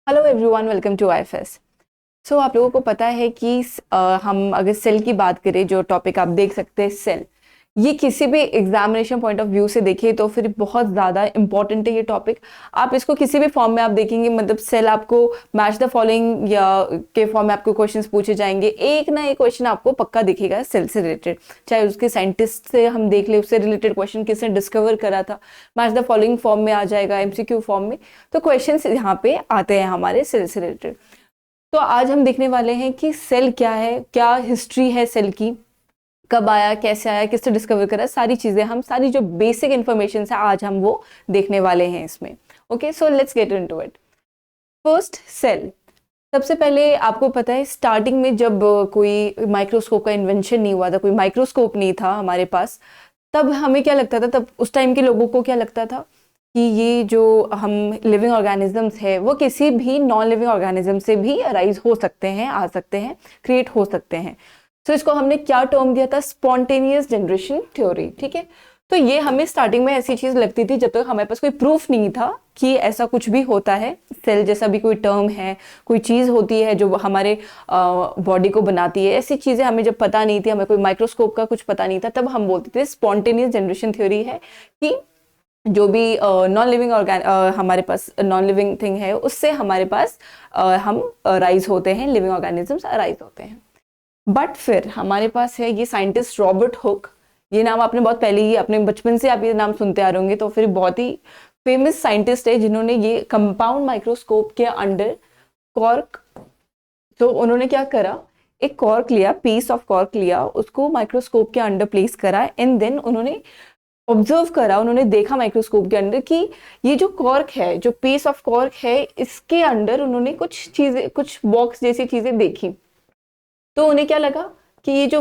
Hello everyone, welcome to IFS. So आप लोगों को पता है कि हम अगर सेल की बात करें, जो टॉपिक आप देख सकते हैं सेल, ये किसी भी एग्जामिनेशन पॉइंट ऑफ व्यू से देखिए तो फिर बहुत ज़्यादा इंपॉर्टेंट है ये टॉपिक। आप इसको किसी भी फॉर्म में आप देखेंगे, मतलब सेल आपको मैच द फॉलोइंग या के फॉर्म में आपको क्वेश्चंस पूछे जाएंगे, एक ना एक क्वेश्चन आपको पक्का दिखेगा सेल से रिलेटेड। चाहे उसके साइंटिस्ट से हम देख ले, उससे रिलेटेड क्वेश्चन किसने डिस्कवर करा था, मैच द फॉलोइंग फॉर्म में आ जाएगा, एमसीक्यू फॉर्म में। तो क्वेश्चन यहाँ पे आते हैं हमारे सेल से रिलेटेड। तो आज हम देखने वाले हैं कि सेल क्या है, क्या हिस्ट्री है सेल की, कब आया, कैसे आया, किसने डिस्कवर करा, सारी चीजें, हम सारी जो बेसिक इंफॉर्मेशन है आज हम वो देखने वाले हैं इसमें। Okay, so let's get into it. First, cell. सबसे पहले आपको पता है स्टार्टिंग में जब कोई माइक्रोस्कोप का इन्वेंशन नहीं हुआ था, कोई माइक्रोस्कोप नहीं था हमारे पास, तब हमें क्या लगता था, तब उस टाइम के लोगों को क्या लगता था कि ये जो हम लिविंग ऑर्गेनिजम्स है वो किसी भी नॉन लिविंग ऑर्गेनिज्म से भी अराइज हो सकते हैं, आ सकते हैं, क्रिएट हो सकते हैं। तो इसको हमने क्या टर्म दिया था, स्पॉन्टेनियस जनरेशन थ्योरी। ठीक है, तो ये हमें स्टार्टिंग में ऐसी चीज लगती थी जब तक हमारे पास कोई प्रूफ नहीं था कि ऐसा कुछ भी होता है, सेल जैसा भी कोई टर्म है, कोई चीज होती है जो हमारे बॉडी को बनाती है। ऐसी चीजें हमें जब पता नहीं थी, हमें कोई माइक्रोस्कोप का कुछ पता नहीं था, तब हम बोलते थे स्पॉन्टेनियस जनरेशन थ्योरी है कि जो भी नॉन लिविंग हमारे पास नॉन लिविंग थिंग है उससे हमारे पास हम राइज होते हैं, लिविंग ऑर्गेनिजम्स राइज होते हैं। बट फिर हमारे पास है ये साइंटिस्ट रॉबर्ट हुक। ये नाम आपने बहुत पहले ही, अपने बचपन से आप ये नाम सुनते आ रहे होंगे, तो फिर बहुत ही फेमस साइंटिस्ट है जिन्होंने ये कंपाउंड माइक्रोस्कोप के अंडर कॉर्क, तो उन्होंने क्या करा, एक कॉर्क लिया, पीस ऑफ कॉर्क लिया, उसको माइक्रोस्कोप के अंडर प्लेस करा एंड देन उन्होंने ऑब्जर्व करा, उन्होंने देखा माइक्रोस्कोप के अंदर कि ये जो कॉर्क है, जो पीस ऑफ कॉर्क है, इसके अंदर उन्होंने कुछ चीजें, कुछ बॉक्स जैसी चीजें देखी। तो उन्हें क्या लगा कि ये जो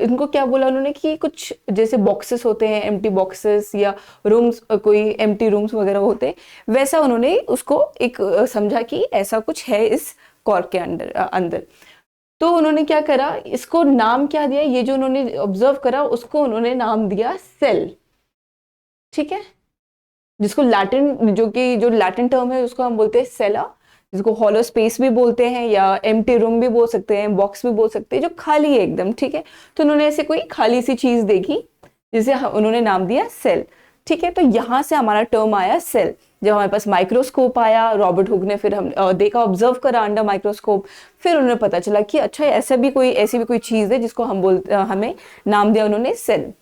इनको क्या बोला उन्होंने कि कुछ जैसे बॉक्सेस होते हैं, एम्प्टी बॉक्सेस या रूम्स, कोई एम्प्टी रूम्स वगैरह होते हैं, वैसा उन्होंने उसको एक समझा कि ऐसा कुछ है इस कॉर्क के अंदर अंदर। तो उन्होंने क्या करा, इसको नाम क्या दिया, ये जो उन्होंने ऑब्जर्व करा उसको उन्होंने नाम दिया सेल। ठीक है, जिसको लैटिन, जो लैटिन टर्म है उसको हम बोलते हैं सेला, जिसको हॉलो स्पेस भी बोलते हैं या एम्प्टी रूम भी बोल सकते हैं, बॉक्स भी बोल सकते हैं, जो खाली है एकदम। ठीक है, तो उन्होंने ऐसे कोई खाली सी चीज देखी जिसे उन्होंने नाम दिया सेल। ठीक है, तो यहां से हमारा टर्म आया सेल। जब हमारे पास माइक्रोस्कोप आया, रॉबर्ट हुक ने फिर हम देखा, ऑब्जर्व करा अंडर माइक्रोस्कोप, फिर उन्हें पता चला कि अच्छा ऐसी भी कोई चीज है जिसको हमें नाम दिया उन्होंने सेल।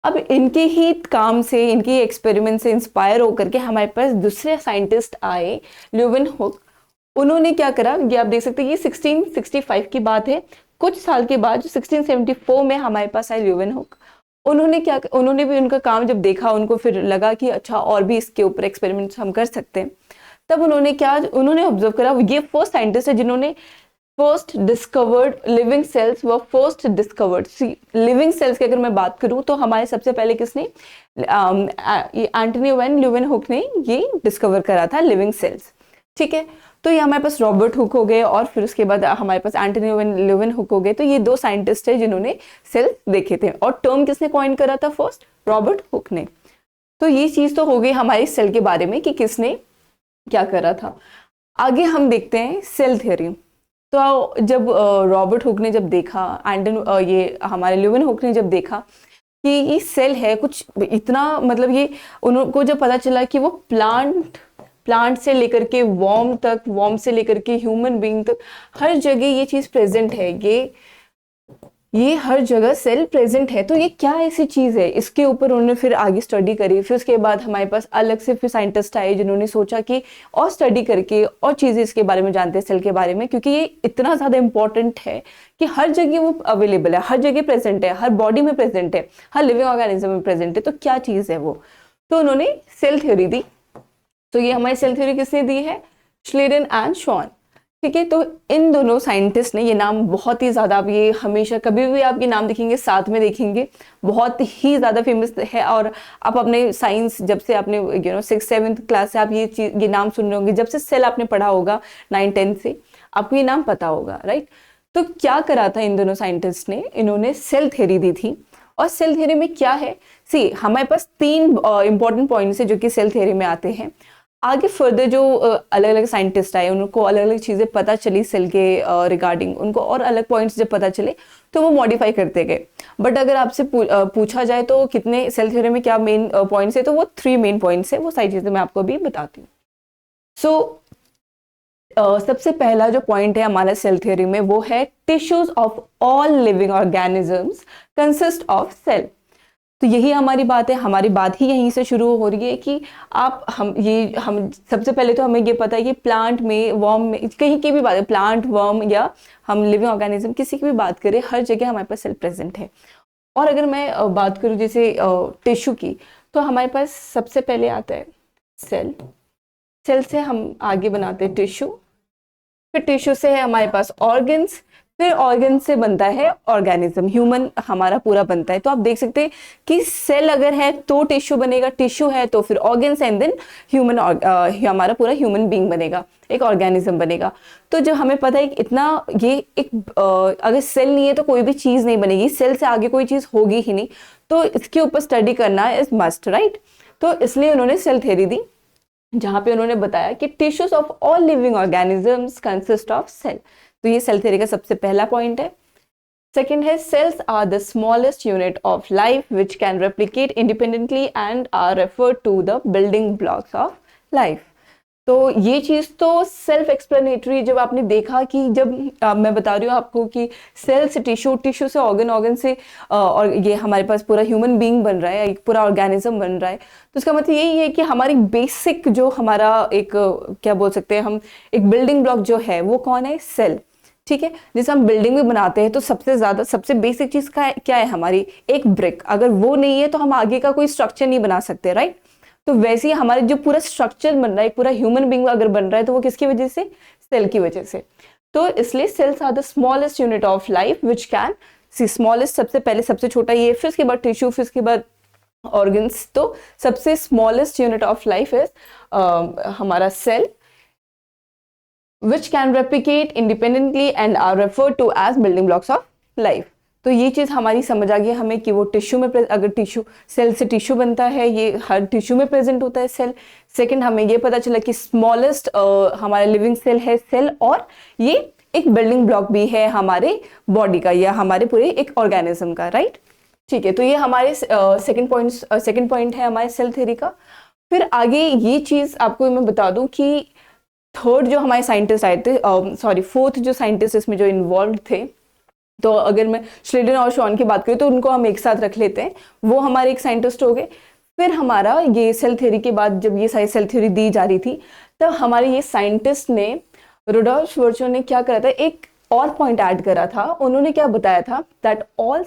अब इनके ही काम से, इनके एक्सपेरिमेंट से इंस्पायर होकर के हमारे पास दूसरे साइंटिस्ट आए, ल्यूविन हुक। उन्होंने क्या करा, ये आप देख सकते हैं, ये 1665 की बात है। कुछ साल के बाद 1674 में हमारे पास आए ल्यूविन हुक। उन्होंने भी उनका काम जब देखा, उनको फिर लगा कि अच्छा और भी इसके ऊपर एक्सपेरिमेंट्स हम कर सकते हैं। तब उन्होंने ऑब्जर्व करा, ये फर्स्ट साइंटिस्ट है जिन्होंने फर्स्ट डिस्कवर्ड लिविंग सेल्स, व फर्स्ट डिस्कवर्ड लिविंग सेल्स की अगर मैं बात करूं तो हमारे सबसे पहले किसने, एंटनी वैन ल्यूवेन हुक ने ये डिस्कवर करा था लिविंग सेल्स। ठीक है, तो ये हमारे पास रॉबर्ट हुक हो गए और फिर उसके बाद हमारे पास एंटनी वैन ल्यूवेन हुक हो गए। तो ये दो साइंटिस्ट है जिन्होंने सेल देखे थे, और टर्म किसने कॉइन करा था फर्स्ट, रॉबर्ट हुक ने। तो ये चीज तो हो गई हमारी सेल के बारे में कि किसने क्या करा था। आगे हम देखते हैं सेल थ्योरी। तो जब रॉबर्ट हुक ने जब देखा, ये हमारे ल्यूविन हुक ने जब देखा कि ये सेल है कुछ इतना, मतलब ये उनको जब पता चला कि वो प्लांट से लेकर के वॉर्म तक, वॉर्म से लेकर के ह्यूमन बीइंग तक, हर जगह ये चीज प्रेजेंट है, ये हर जगह सेल प्रेजेंट है। तो ये क्या ऐसी चीज है, इसके ऊपर उन्होंने फिर आगे स्टडी करी। फिर उसके बाद हमारे पास अलग से फिर साइंटिस्ट आए जिन्होंने सोचा कि और स्टडी करके और चीजें इसके बारे में जानते हैं सेल के बारे में, क्योंकि ये इतना ज्यादा इंपॉर्टेंट है कि हर जगह वो अवेलेबल है, हर जगह प्रेजेंट है, हर बॉडी में प्रेजेंट है, हर लिविंग ऑर्गेनिज्म में प्रेजेंट है। तो क्या चीज है वो, तो उन्होंने सेल थ्योरी दी। तो ये हमारी सेल थ्योरी किसने दी है, श्लेडन एंड शॉन। ठीक है, तो इन दोनों साइंटिस्ट ने, ये नाम बहुत ही ज्यादा, आप ये हमेशा कभी भी आप ये नाम देखेंगे साथ में देखेंगे, बहुत ही ज्यादा फेमस है। और आप अपने साइंस, जब से आपने 6th-7th क्लास से आप ये नाम सुन रहे होंगे, जब से सेल आपने पढ़ा होगा 9th-10th से, आपको ये नाम पता होगा, राइट। तो क्या करा था इन दोनों साइंटिस्ट ने, इन्होंने सेल थ्योरी दी थी। और सेल थ्योरी में क्या है, सी हमारे पास 3 इंपॉर्टेंट पॉइंट्स है जो कि सेल थ्योरी में आते हैं। आगे फर्दर जो अलग अलग साइंटिस्ट आए, उनको अलग अलग चीज़ें पता चली सेल के रिगार्डिंग, उनको और अलग पॉइंट्स जब पता चले तो वो मॉडिफाई करते गए। बट अगर आपसे पूछा जाए तो कितने सेल थ्योरी में क्या मेन पॉइंट्स है, तो वो 3 मेन पॉइंट्स है, वो सारी चीज़ें मैं आपको अभी बताती हूँ। सो सबसे पहला जो पॉइंट है हमारा सेल थ्योरी में वो है tissues of all living organisms consist of cell. तो यही हमारी बात है, हमारी बात ही यहीं से शुरू हो रही है कि हम सबसे पहले तो हमें ये पता है कि प्लांट में, वर्म में, कहीं की भी बात है, प्लांट, वर्म या हम लिविंग ऑर्गेनिज्म किसी की भी बात करें, हर जगह हमारे पास सेल प्रेजेंट है। और अगर मैं बात करूँ जैसे टिश्यू की, तो हमारे पास सबसे पहले आता है सेल। सेल से हम आगे बनाते हैं टिश्यू, फिर टिश्यू से है हमारे पास ऑर्गन्स, फिर ऑर्गन से बनता है ऑर्गेनिज्म, ह्यूमन हमारा पूरा बनता है। तो आप देख सकते हैं कि सेल अगर है तो टिश्यू बनेगा, टिश्यू है तो फिर ऑर्गन्स एंड देन ह्यूमन, हमारा पूरा ह्यूमन बीइंग बनेगा, एक ऑर्गेनिज्म बनेगा। तो जब हमें पता है कि इतना ये एक अगर सेल नहीं है तो कोई भी चीज़ नहीं बनेगी, सेल से आगे कोई चीज़ होगी ही नहीं, तो इसके ऊपर स्टडी करना इज मस्ट, राइट। तो इसलिए उन्होंने सेल थ्योरी दी, जहां पे उन्होंने बताया कि tissues of all living organisms consist of cell. तो ये सेल थ्योरी का सबसे पहला पॉइंट है। सेकेंड है cells are the smallest unit of life which can replicate independently and are referred to the building blocks of life. तो ये चीज़ तो सेल्फ एक्सप्लेनेटरी, जब आपने देखा कि जब मैं बता रही हूँ आपको कि सेल से टिश्यू, टिश्यू से ऑर्गन, ऑर्गन से और ये हमारे पास पूरा ह्यूमन बीइंग बन रहा है, एक पूरा ऑर्गेनिज्म बन रहा है। तो इसका मतलब यही है कि हमारी बेसिक जो हमारा एक क्या बोल सकते हैं हम, एक बिल्डिंग ब्लॉक जो है वो कौन है, सेल। ठीक है, जैसे हम बिल्डिंग में बनाते हैं तो सबसे बेसिक चीज़ क्या है हमारी, एक ब्रिक। अगर वो नहीं है तो हम आगे का कोई स्ट्रक्चर नहीं बना सकते, राइट। तो वैसे ही हमारे जो पूरा स्ट्रक्चर बन रहा है, पूरा ह्यूमन बीइंग अगर बन रहा है तो वो किसकी वजह से, सेल की वजह से। तो इसलिए cells are the smallest unit of life which can see, smallest सबसे पहले सबसे छोटा ये, फिर उसके बाद टिश्यू, फिर उसके बाद ऑर्गन्स। तो सबसे smallest unit of life is हमारा cell which can replicate independently and are referred to as building blocks of life. तो ये चीज़ हमारी समझ आ गई हमें कि वो टिश्यू में, अगर टिश्यू, सेल से टिश्यू बनता है, ये हर टिश्यू में प्रेजेंट होता है सेल। सेकंड, हमें ये पता चला कि स्मॉलेस्ट हमारा लिविंग सेल है सेल, और ये एक बिल्डिंग ब्लॉक भी है हमारे बॉडी का या हमारे पूरे एक ऑर्गेनिज्म का, राइट। ठीक है, तो ये हमारे सेकेंड पॉइंट है हमारे सेल थ्योरी का। फिर आगे ये चीज़ आपको मैं बता दूं कि थर्ड जो हमारे साइंटिस्ट आए थे, फोर्थ जो साइंटिस्ट इसमें जो इन्वॉल्व थे, तो अगर मैं श्लेडन और शॉन की बात करूँ तो उनको हम एक साथ रख लेते हैं, वो हमारे एक साइंटिस्ट हो गए। फिर हमारा ये सेल थ्योरी के बाद जब ये सारी सेल थ्योरी दी जा रही थी, तब हमारे ये साइंटिस्ट ने, रुडोल्फ वर्चो ने क्या करा था, एक और पॉइंट ऐड करा था। उन्होंने क्या बताया था, that all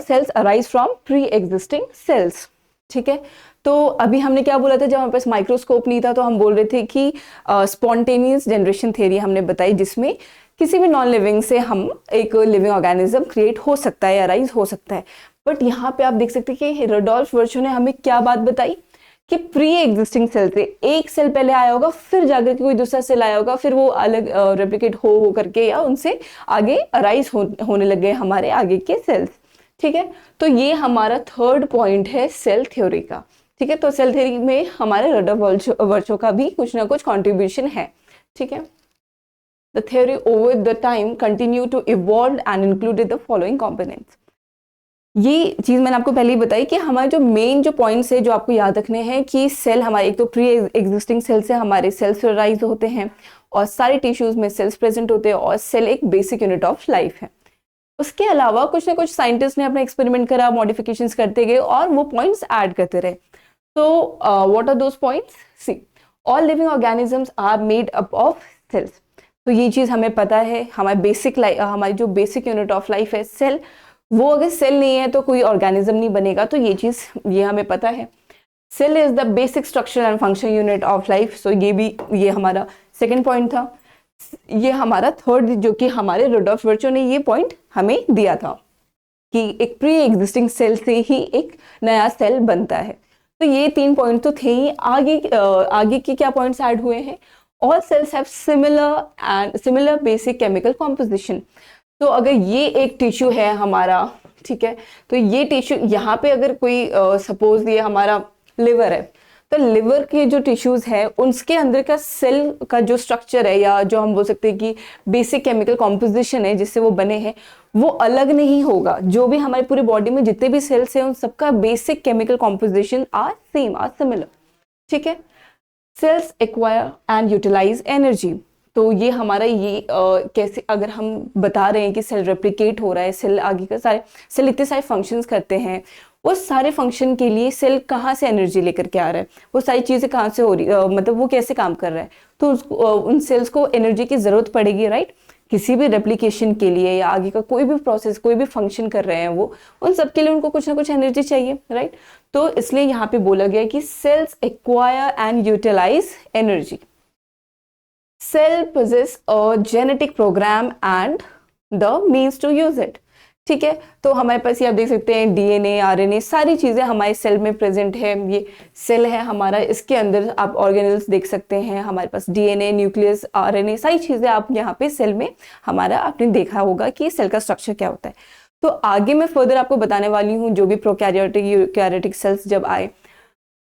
cells arise from pre existing cells. ठीक है, तो अभी हमने क्या बोला था, जब हमारे पास माइक्रोस्कोप नहीं था तो हम बोल रहे थे कि स्पॉन्टेनियस जनरेशन थ्योरी हमने बताई, जिसमें किसी भी नॉन लिविंग से हम एक लिविंग ऑर्गेनिज्म क्रिएट हो सकता है, अराइज हो सकता है। बट यहाँ पे आप देख सकते हैं कि रुडोल्फ वर्चो ने हमें क्या बात बताई कि प्री एग्जिस्टिंग सेल से एक सेल पहले आया होगा, फिर जाकर के कोई दूसरा सेल आया होगा, फिर वो अलग रेप्लिकेट हो करके या उनसे आगे अराइज होने लग गए हमारे आगे के सेल्स। ठीक है, तो ये हमारा थर्ड पॉइंट है सेल थ्योरी का। ठीक है, तो सेल थ्योरी में हमारे रुडोल्फ वर्चो का भी कुछ ना कुछ कॉन्ट्रीब्यूशन है। ठीक है, the theory over the time continued to evolve and included the following components। ये चीज़ मैंने आपको पहले ही बताई कि हमारे जो मेन जो पॉइंट्स है जो आपको याद रखने हैं कि सेल हमारे, एक तो प्री एग्जिस्टिंग सेल से हमारे सेल्स राइज होते हैं और सारे टिश्यूज में सेल्स प्रेजेंट होते हैं और सेल एक बेसिक यूनिट ऑफ लाइफ है। उसके अलावा कुछ ना कुछ साइंटिस्ट ने अपना एक्सपेरिमेंट करा, मॉडिफिकेशंस करते गए और वो पॉइंट्स ऐड करते रहे। तो what are those points, see, all living organisms are made up of cells. तो ये चीज़ हमें पता है, हमारी बेसिक हमारी जो बेसिक यूनिट ऑफ लाइफ है सेल, वो अगर सेल नहीं है तो कोई ऑर्गेनिज्म नहीं बनेगा। तो ये चीज़ ये हमें पता है। Cell is the basic structure and function unit of life. So ये हमारा सेकेंड पॉइंट था। ये हमारा थर्ड, जो कि हमारे रुडोल्फ वर्चो ने ये पॉइंट हमें दिया था कि एक प्री एग्जिस्टिंग सेल से ही एक नया सेल बनता है। तो ये 3 पॉइंट तो थे ही। आगे के क्या पॉइंट्स ऐड हुए हैं, all cells have similar basic chemical composition. तो अगर ये एक टिश्यू है हमारा, ठीक है, तो ये टिश्यू यहाँ पे अगर कोई सपोज ये हमारा लिवर है, तो लिवर के जो टिश्यूज है उसके अंदर का सेल का जो स्ट्रक्चर है, या जो हम बोल सकते हैं कि बेसिक केमिकल कॉम्पोजिशन है जिससे वो बने हैं, वो अलग नहीं होगा। जो भी हमारे पूरे बॉडी में जितने भी सेल्स हैं उन सबका basic chemical composition are same, are similar. ठीक है। Cells acquire and utilize energy. तो ये हमारा ये कैसे, अगर हम बता रहे हैं कि सेल रेप्लिकेट हो रहा है, सेल आगे का सारे सेल इतने सारे फंक्शंस करते हैं, वो सारे फंक्शन के लिए सेल कहाँ से एनर्जी लेकर के आ रहा है, वो सारी चीज़ें कहाँ से हो रही, मतलब वो कैसे काम कर रहा है, तो उन सेल्स को एनर्जी की ज़रूरत पड़ेगी, राइट। किसी भी रेप्लिकेशन के लिए या आगे का कोई भी प्रोसेस, कोई भी फंक्शन कर रहे हैं वो, उन सब के लिए उनको कुछ ना कुछ एनर्जी चाहिए, राइट। तो इसलिए यहाँ पे बोला गया कि cells acquire and utilize energy. Cell possess a genetic program and the means to use it। ठीक है। तो हमारे पास ये आप देख सकते हैं डीएनए, आरएनए, सारी चीज़ें हमारे सेल में प्रेजेंट है। ये सेल है हमारा, इसके अंदर आप ऑर्गेनल्स देख सकते हैं, हमारे पास डीएनए, न्यूक्लियस, आरएनए, सारी चीज़ें आप यहाँ पे सेल में हमारा आपने देखा होगा कि सेल का स्ट्रक्चर क्या होता है। तो आगे मैं फर्दर आपको बताने वाली हूँ जो भी प्रोकैरियोटिक यूकैरियोटिक सेल्स जब आए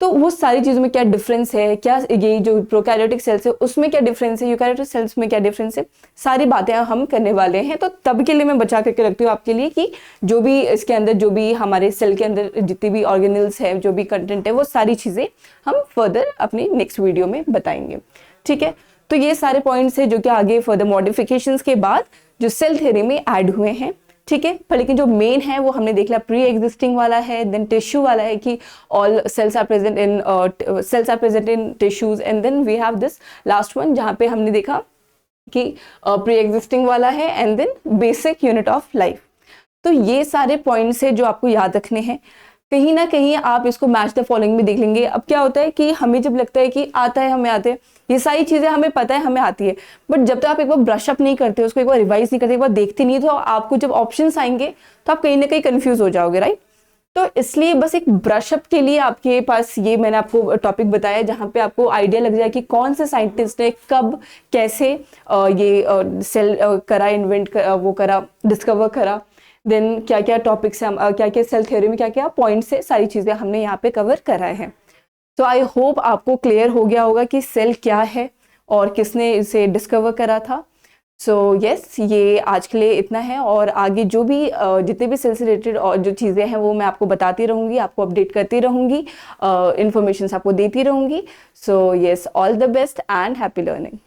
तो वो सारी चीज़ों में क्या डिफरेंस है, क्या ये जो प्रोकैरियोटिक सेल्स है उसमें क्या डिफरेंस है, यूकैरियोटिक सेल्स में क्या डिफरेंस है, सारी बातें हम करने वाले हैं। तो तब के लिए मैं बचा करके रखती हूँ आपके लिए कि जो भी इसके अंदर, जो भी हमारे सेल के अंदर जितनी भी ऑर्गेनल्स है, जो भी कंटेंट है, वो सारी चीज़ें हम फर्दर अपनी नेक्स्ट वीडियो में बताएंगे। ठीक है। तो ये सारे पॉइंट्स है जो कि आगे फर्दर मॉडिफिकेशंस के बाद जो सेल थ्योरी में ऐड हुए हैं। ठीक है। पर लेकिन जो मेन है वो हमने देख लिया, प्री एग्जिस्टिंग वाला है, देन टिश्यू वाला है कि all cells are present in tissues, and then we have this last one जहाँ पे हमने देखा कि प्री एग्जिस्टिंग वाला है, and then basic unit of life. तो ये सारे पॉइंट्स है जो आपको याद रखने हैं। कहीं ना कहीं आप इसको मैच द फॉलोइंग में देख लेंगे। अब क्या होता है कि हमें जब लगता है कि आता है, हमें आते हैं, ये सारी चीजें हमें पता है, हमें आती है, बट जब तक आप एक बार ब्रश अप नहीं करते, उसको एक बार रिवाइज नहीं करते, एक बार देखते नहीं, तो आपको जब ऑप्शंस आएंगे तो आप कहीं ना कहीं कंफ्यूज हो जाओगे, राइट। तो इसलिए बस एक ब्रश अप के लिए आपके पास ये मैंने आपको टॉपिक बताया जहाँ पे आपको आइडिया लग जाए कि कौन से साइंटिस्ट ने कब कैसे ये सेल करा, इन्वेंट वो करा, डिस्कवर करा, देन क्या क्या टॉपिक्स है, क्या क्या सेल थ्योरी में क्या क्या पॉइंट्स है, सारी चीज़ें हमने यहाँ पे कवर करा है। तो आई होप आपको क्लियर हो गया होगा कि सेल क्या है और किसने इसे डिस्कवर करा था। सो यस, ये आज के लिए इतना है, और आगे जो भी जितने भी सेल से रिलेटेड और जो चीज़ें हैं वो मैं आपको बताती रहूँगी, आपको अपडेट करती रहूँगी, इन्फॉर्मेशन आपको देती रहूँगी। So yes, all the best and happy learning.